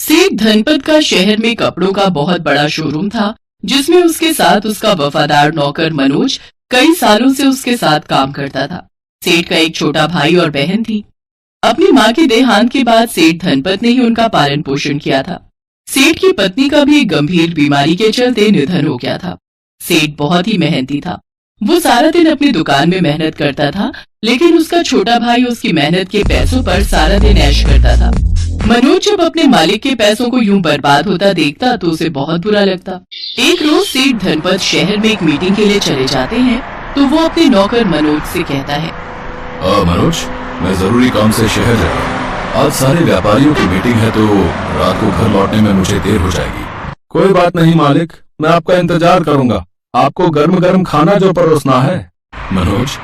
सेठ धनपत का शहर में कपड़ों का बहुत बड़ा शोरूम था, जिसमें उसके साथ उसका वफादार नौकर मनोज कई सालों से उसके साथ काम करता था। सेठ का एक छोटा भाई और बहन थी। अपनी माँ के देहांत के बाद सेठ धनपत ने ही उनका पालन पोषण किया था। सेठ की पत्नी का भी गंभीर बीमारी के चलते निधन हो गया था। सेठ बहुत ही मेहनती था। वो सारा दिन अपनी दुकान में मेहनत करता था, लेकिन उसका छोटा भाई उसकी मेहनत के पैसों पर सारा दिन ऐश करता था। मनोज जब अपने मालिक के पैसों को यूं बर्बाद होता देखता तो उसे बहुत बुरा लगता। एक रोज सेठ धनपत शहर में एक मीटिंग के लिए चले जाते हैं, तो वो अपने नौकर मनोज से कहता है, मनोज, मैं जरूरी काम से शहर जा रहा हूँ। आज सारे व्यापारियों की मीटिंग है, तो रात को घर लौटने में मुझे देर हो जाएगी। कोई बात नहीं मालिक, मैं आपका इंतजार करूंगा। आपको गर्म गर्म खाना जो परोसना है। मनोज,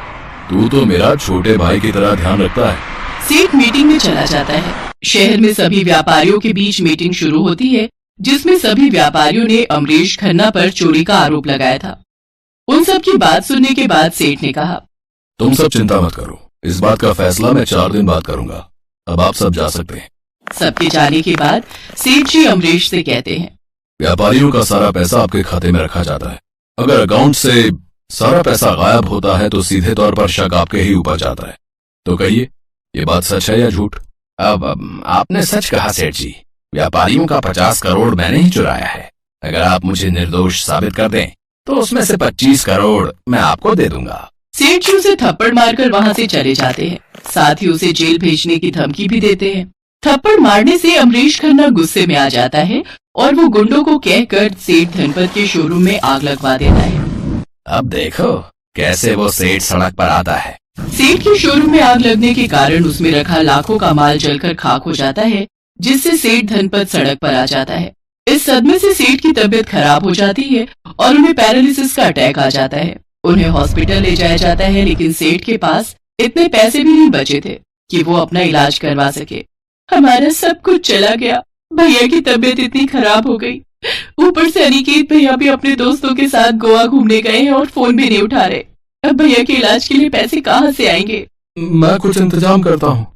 तू तो मेरा छोटे भाई की तरह ध्यान रखता है। सेठ मीटिंग में चला जाता है। शहर में सभी व्यापारियों के बीच मीटिंग शुरू होती है, जिसमें सभी व्यापारियों ने अमरीश खन्ना पर चोरी का आरोप लगाया था। उन सब की बात सुनने के बाद सेठ ने कहा, तुम सब चिंता मत करो, इस बात का फैसला मैं 4 दिन बाद करूंगा। अब आप सब जा सकते हैं। सबके जाने के बाद सेठ जी अमरीश से कहते हैं, व्यापारियों का सारा पैसा आपके खाते में रखा जाता है। अगर अकाउंट से सारा पैसा गायब होता है तो सीधे तौर पर शक आपके ही ऊपर जाता है। तो कहिए, ये बात सच है या झूठ? अब आपने सच कहा सेठ जी। व्यापारियों का 50 करोड़ मैंने ही चुराया है। अगर आप मुझे निर्दोष साबित कर दें तो उसमें से 25 करोड़ मैं आपको दे दूंगा। सेठ जी उसे थप्पड़ मारकर वहाँ से चले जाते हैं। साथ ही उसे जेल भेजने की धमकी भी देते हैं। थप्पड़ मारने से अमरीश खन्ना गुस्से में आ जाता है और वो गुंडों को कहकर सेठ धनपत के शोरूम में आग लगवा देता है। अब देखो कैसे वो सेठ सड़क पर आता है। सेठ के शोरूम में आग लगने के कारण उसमें रखा लाखों का माल जलकर खाक हो जाता है, जिससे सेठ धनपत सड़क पर आ जाता है। इस सदमे से सेठ की तबीयत खराब हो जाती है और उन्हें पैरालिसिस का अटैक आ जाता है। उन्हें हॉस्पिटल ले जाया जाता है, लेकिन सेठ के पास इतने पैसे भी नहीं बचे थे कि वो अपना इलाज करवा सके। हमारा सब कुछ चला गया। भैया की तबीयत इतनी खराब हो गई, ऊपर से अनिकेत भैया भी अपने दोस्तों के साथ गोवा घूमने गए हैं और फोन भी नहीं उठा रहे। अब भैया के इलाज के लिए पैसे कहाँ से आएंगे? मैं कुछ इंतजाम करता हूँ।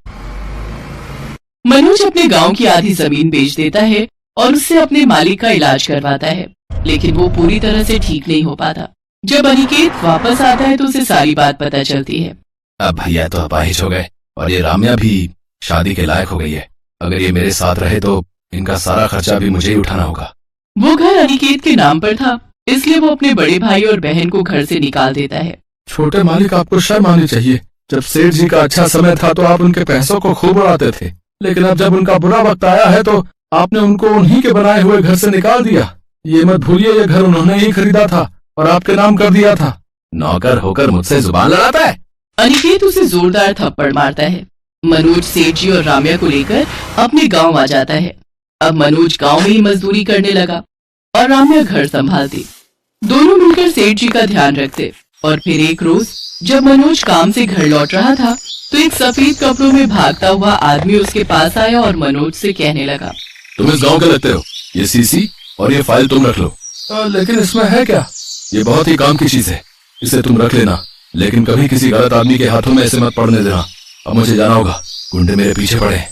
मनोज अपने गांव की आधी जमीन बेच देता है और उससे अपने मालिक का इलाज करवाता है, लेकिन वो पूरी तरह से ठीक नहीं हो पाता। जब अनिकेत वापस आता है तो उसे सारी बात पता चलती है। अब भैया तो अपाहिज हो गए और ये राम्या भी शादी के लायक हो गई है। अगर ये मेरे साथ रहे तो इनका सारा खर्चा भी मुझे ही उठाना होगा। वो घर अनिकेत के नाम पर था, इसलिए वो अपने बड़े भाई और बहन को घर से निकाल देता है। छोटे मालिक, आपको शर्म आनी चाहिए। जब सेठ जी का अच्छा समय था तो आप उनके पैसों को खूब उड़ाते थे, लेकिन अब जब उनका बुरा वक्त आया है तो आपने उनको उन्हीं के बनाए हुए घर से निकाल दिया। ये मत भूलिए, ये घर उन्होंने ही खरीदा था और आपके नाम कर दिया था। नौकर होकर मुझसे जुबान लड़ाता है। अनिकेत उसे जोरदार थप्पड़ मारता है। मनोज सेठ जी और राम्या को लेकर अपने गांव आ जाता है। अब मनोज गांव में ही मजदूरी करने लगा और राम्या घर संभालती। दोनों मिलकर सेठ जी का ध्यान रखते। और फिर एक रोज जब मनोज काम से घर लौट रहा था तो एक सफेद कपड़ों में भागता हुआ आदमी उसके पास आया और मनोज से कहने लगा, तुम इस गांव के लगते हो, ये सीसी और ये फाइल तुम रख लो। लेकिन इसमें है क्या? ये बहुत ही काम की चीज है, इसे तुम रख लेना, लेकिन कभी किसी गलत आदमी के हाथों में इसे मत पड़ने देना। अब मुझे जाना होगा, गुंडे मेरे पीछे पड़े।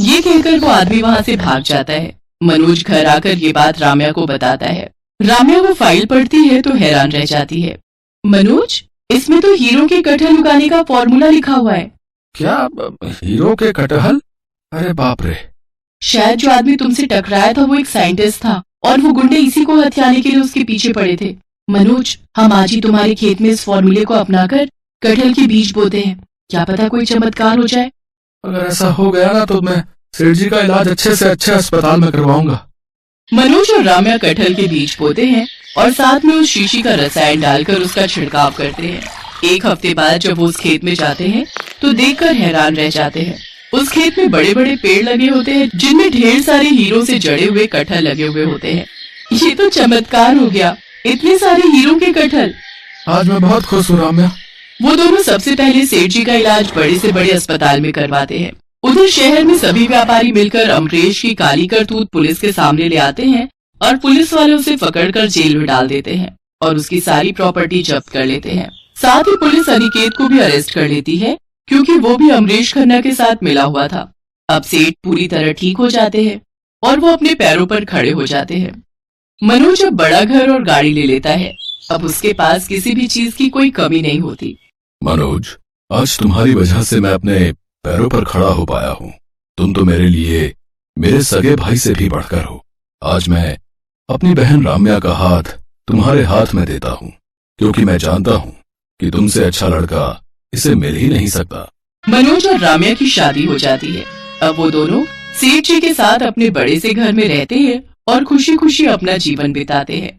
ये कहकर वो आदमी वहाँ से भाग जाता है। मनोज घर आकर ये बात राम्या को बताता है। राम्या वो फाइल पढ़ती है तो हैरान रह जाती है। मनोज, इसमें तो हीरो के कटहल उगाने का फॉर्मूला लिखा हुआ है। क्या? हीरो के कटहल? अरे बाप रे! शायद जो आदमी तुमसे टकराया था वो एक साइंटिस्ट था और वो गुंडे इसी को हथियाने के लिए उसके पीछे पड़े थे। मनोज, हम आज ही तुम्हारे खेत में इस फॉर्मूले को अपनाकर कटहल के बीज बोते हैं। क्या पता कोई चमत्कार हो जाए। अगर ऐसा हो गया ना तो मैं सेठ जी का इलाज अच्छे से अच्छे अस्पताल में करवाऊंगा। मनोज और राम्या कटहल के बीज बोते हैं और साथ में उस शीशी का रसायन डालकर उसका छिड़काव करते हैं। एक हफ्ते बाद जब वो उस खेत में जाते हैं तो देखकर हैरान रह जाते हैं। उस खेत में बड़े बड़े पेड़ लगे होते हैं, जिनमें ढेर सारे हीरो से जड़े हुए कटहल लगे हुए होते हैं। ये तो चमत्कार हो गया, इतने सारे हीरो के कटहल। आज मैं बहुत खुश हूँ राम्या। वो दोनों सबसे पहले सेठ जी का इलाज बड़े से बड़े अस्पताल में करवाते हैं। उधर शहर में सभी व्यापारी मिलकर अमरीश की काली करतूत पुलिस के सामने ले आते हैं और पुलिस वाले उसे पकड़कर जेल में डाल देते हैं और उसकी सारी प्रॉपर्टी जब्त कर लेते हैं। साथ ही पुलिस अनिकेत को भी अरेस्ट कर लेती है, क्योंकि वो भी अमरीश खन्ना के साथ मिला हुआ था। अब सेठ पूरी तरह ठीक हो जाते हैं। और वो अपने पैरों पर खड़े हो जाते हैं। मनोज अब बड़ा घर और गाड़ी ले लेता है। अब उसके पास किसी भी चीज की कोई कमी नहीं होती। मनोज, आज तुम्हारी वजह से मैं अपने पैरों पर खड़ा हो पाया हूँ। तुम तो मेरे लिए मेरे सगे भाई से भी बढ़कर हो। आज मैं अपनी बहन राम्या का हाथ तुम्हारे हाथ में देता हूँ, क्योंकि मैं जानता हूँ कि तुमसे अच्छा लड़का इसे मिल ही नहीं सकता। मनोज और राम्या की शादी हो जाती है। अब वो दोनों सेठ जी के साथ अपने बड़े से घर में रहते हैं और खुशी खुशी अपना जीवन बिताते हैं।